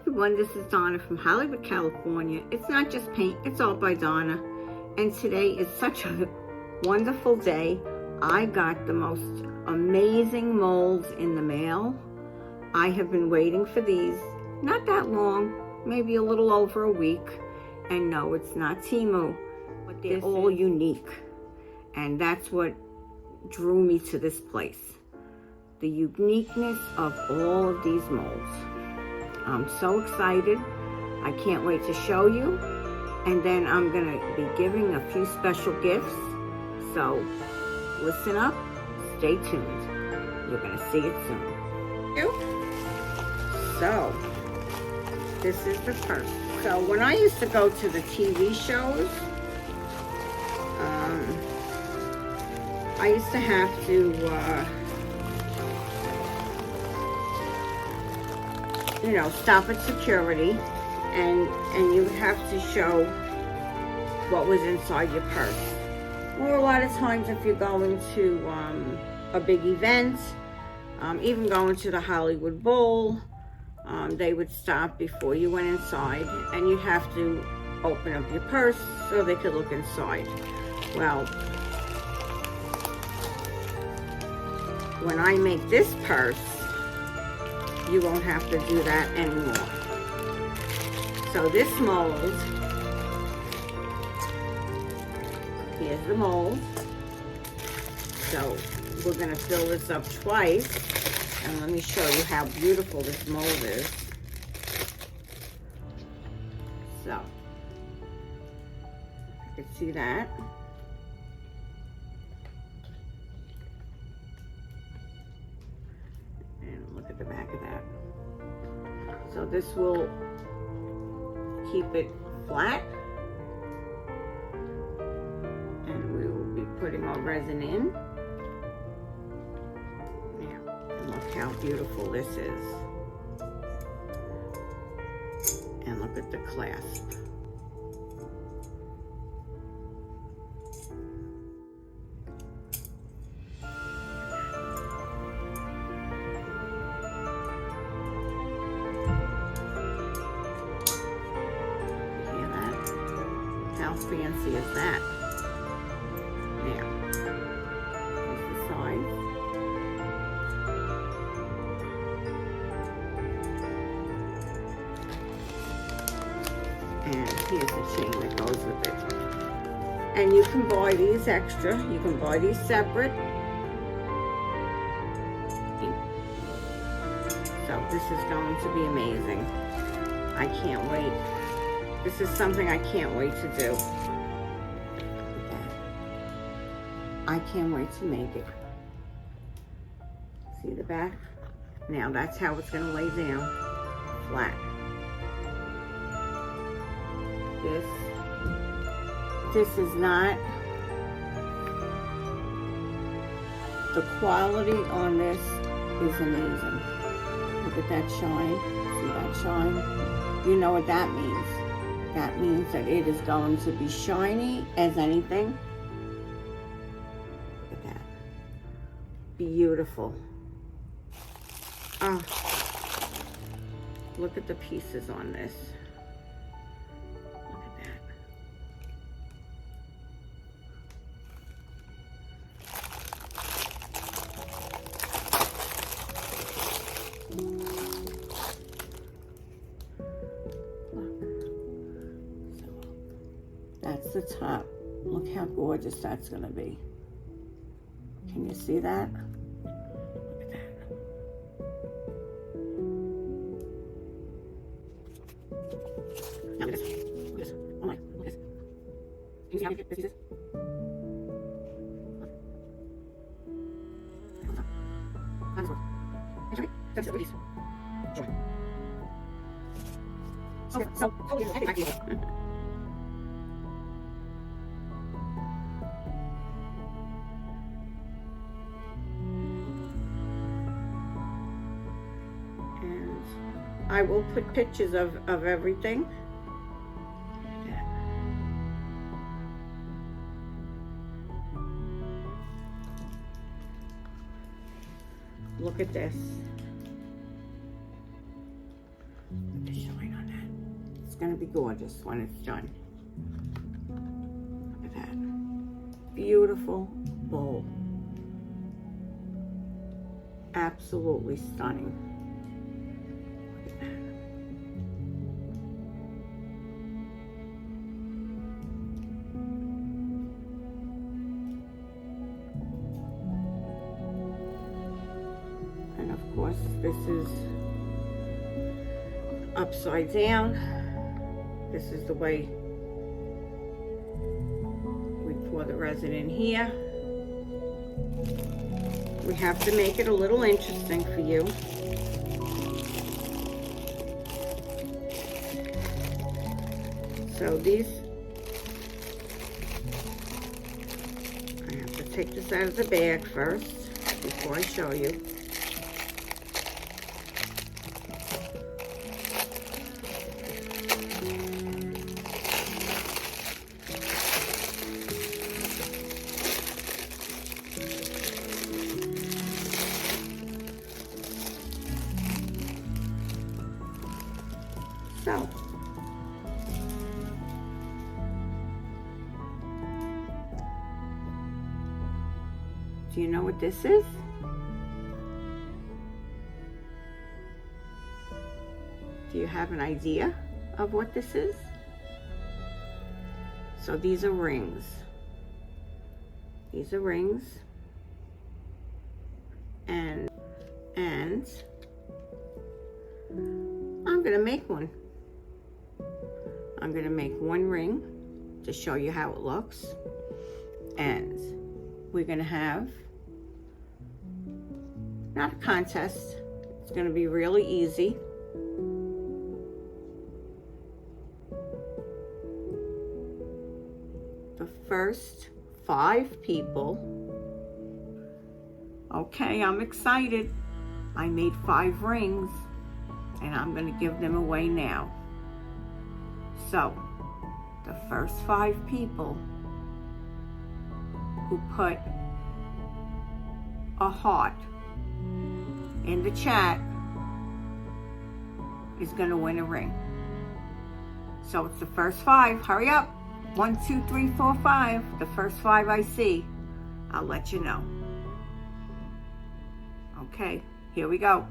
everyone, this is Donna from Hollywood, California. It's not just paint, it's art by Donna. And today is such a wonderful day. I got the most amazing molds in the mail. I have been waiting for these not that long, maybe a little over a week. And no, it's not Temu, but they're all unique. And that's what drew me to this place. The uniqueness of all of these molds. I'm so excited. I can't wait to show you. And then I'm gonna be giving a few special gifts. So listen up, stay tuned. You're gonna see it soon. So this is the first. So when I used to go to the TV shows, I used to have to, you know, stop at security, and you would have to show what was inside your purse. Or a lot of times if you're going to a big event, even going to the Hollywood Bowl, they would stop before you went inside, and you'd have to open up your purse so they could look inside. Well, when I make this purse, you won't have to do that anymore. So this mold, here's the mold. So we're gonna fill this up twice, and let me show you how beautiful this mold is. So, you can see that. Look at the back of that. So this will keep it flat, and we will be putting our resin in. Now, and look how beautiful this is. And look at the clasp. How fancy is that? Now, here's the sides. And here's the chain that goes with it. And you can buy these extra. You can buy these separate. So this is going to be amazing. I can't wait. This is something I can't wait to do. I can't wait to make it. See the back? Now that's how it's going to lay down, flat. This is not, the quality on this is amazing. Look at that shine. See that shine? You know what that means. That means that it is going to be shiny as anything. Look at that. Beautiful. Oh, look at the pieces on this. Look at that. That's the top. Look how gorgeous that's going to be. Can you see that? Look at that. Now look at this. Look at this. Oh my, look at this. Can you see how big this is? I will put pictures of everything. Look at this. Look at the shine. be gorgeous when it's done. Look at that. Beautiful bowl. Absolutely stunning. Look at that. And of course, this is upside down. This is the way we pour the resin in here. We have to make it a little interesting for you. So these, I have to take this out of the bag first before I show you. So, do you know what this is? Do you have an idea of what this is? So these are rings. These are rings. And I'm gonna make one. I'm gonna make one ring to show you how it looks. And we're gonna have, not a contest, it's gonna be really easy. The first 5 people. Okay, I'm excited. I made 5 rings and I'm gonna give them away now. So, the first 5 people who put a heart in the chat is gonna win a ring. So it's the first 5, hurry up. 1, 2, 3, 4, 5. The first 5 I see, I'll let you know. Okay, here we go.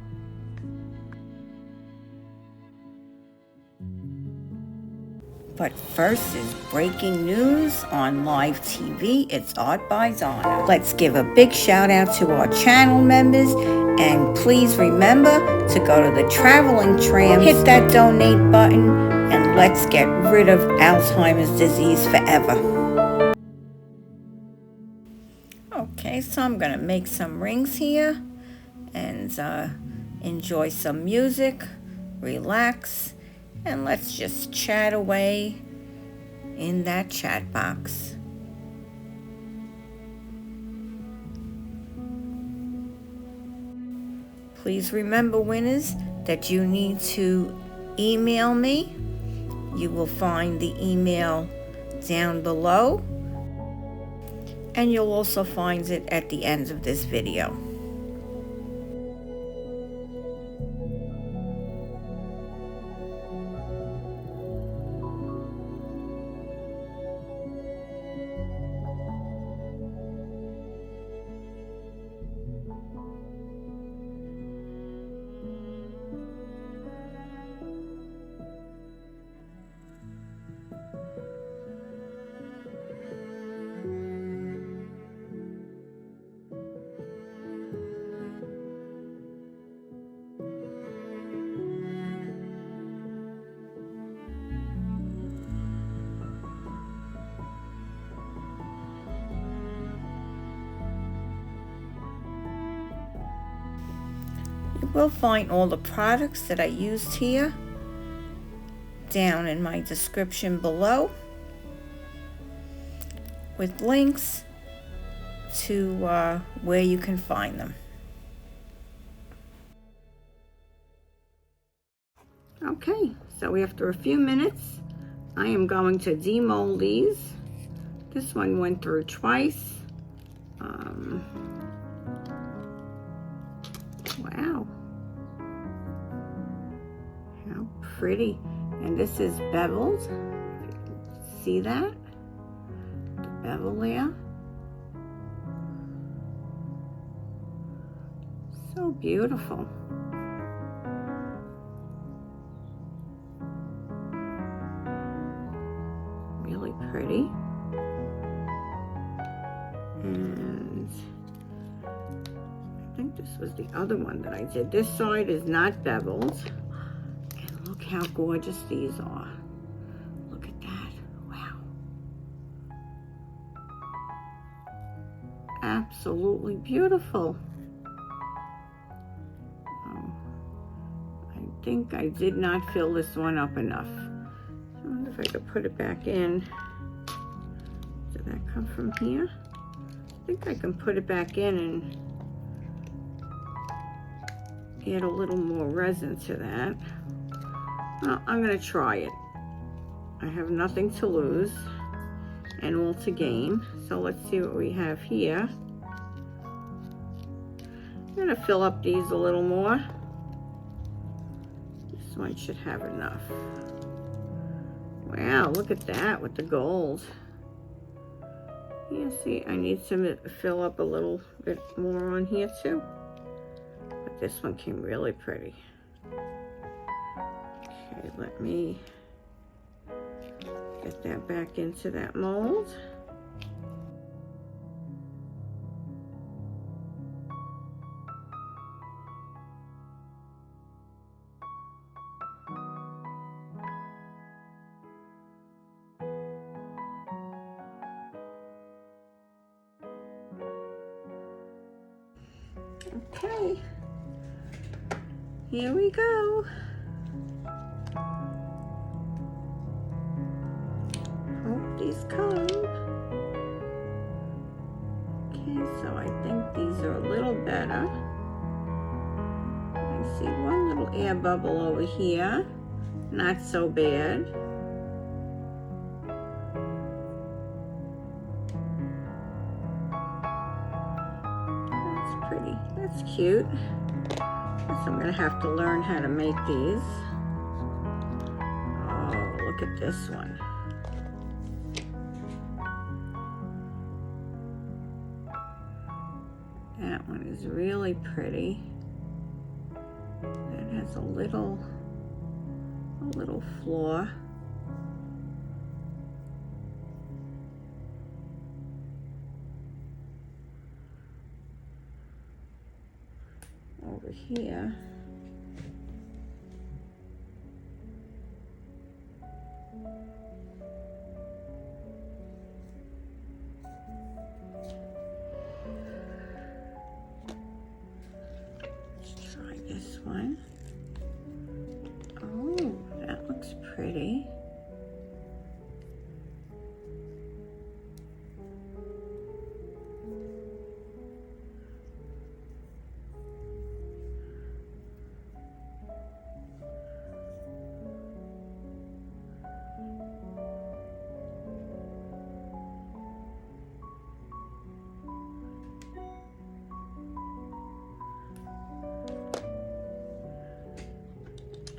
But first is breaking news on live TV. It's Art by Donna. Let's give a big shout out to our channel members. And please remember to go to the traveling tram, hit that donate button, and let's get rid of Alzheimer's disease forever. Okay, so I'm gonna make some rings here and enjoy some music, relax, and let's just chat away in that chat box. Please remember, winners, that you need to email me. You will find the email down below, and you'll also find it at the end of this video. You will find all the products that I used here down in my description below, with links to where you can find them. Okay, so after a few minutes, I am going to demold these. This one went through twice. Wow. How pretty. And this is beveled. See that? The bevel there. So beautiful. Really pretty. And I think this was the other one that I did. This side is not beveled. And look how gorgeous these are. Look at that. Wow. Absolutely beautiful. I think I did not fill this one up enough. I wonder if I could put it back in. Did that come from here? I think I can put it back in and add a little more resin to that. Well, I'm gonna try it. I have nothing to lose and all to gain. So let's see what we have here. I'm gonna fill up these a little more. This one should have enough. Wow, look at that with the gold. Yeah, see, I need to fill up a little bit more on here too. But this one came really pretty. Okay, let me get that back into that mold. Okay, here we go. Hope these come. Okay, so I think these are a little better. I see one little air bubble over here. Not so bad. That's pretty. That's cute. Guess I'm gonna have to learn how to make these. Oh, look at this one. That one is really pretty. That has a little flaw. Over here. Let's try this one. Oh, that looks pretty.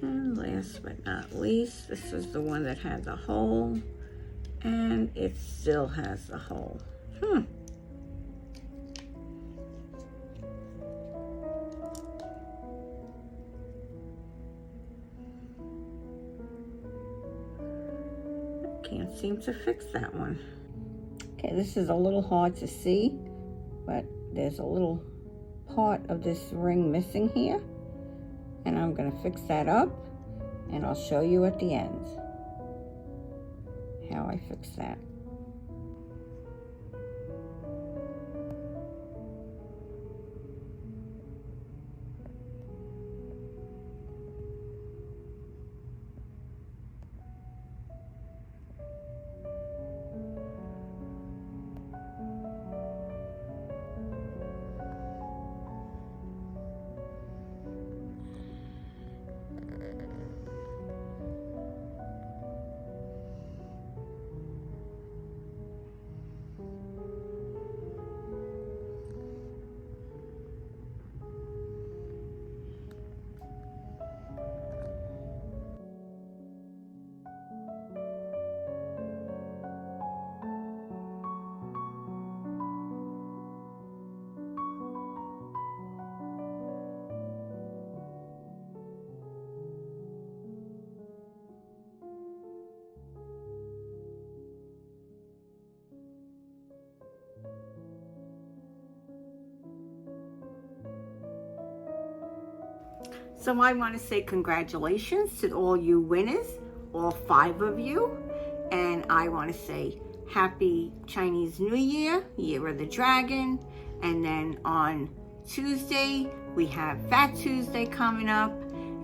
And last but not least, this is the one that had the hole, and it still has the hole. Can't seem to fix that one. Okay, this is a little hard to see, but there's a little part of this ring missing here. And I'm going to fix that up, and I'll show you at the end how I fix that. So I want to say congratulations to all you winners, all 5 of you. And I want to say Happy Chinese New Year, Year of the Dragon. And then on Tuesday, we have Fat Tuesday coming up.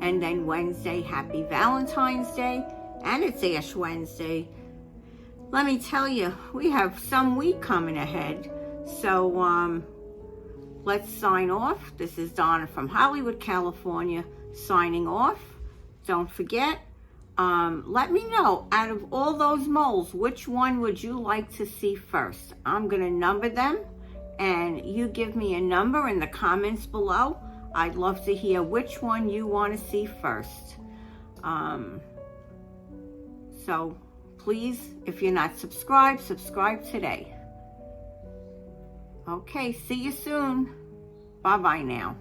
And then Wednesday, Happy Valentine's Day. And it's Ash Wednesday. Let me tell you, we have some week coming ahead. So let's sign off. This is Donna from Hollywood, California, signing off. Don't forget, let me know, out of all those molds, which one would you like to see first? I'm going to number them, and you give me a number in the comments below. I'd love to hear which one you want to see first. So please, if you're not subscribed, subscribe today. Okay, see you soon. Bye-bye now.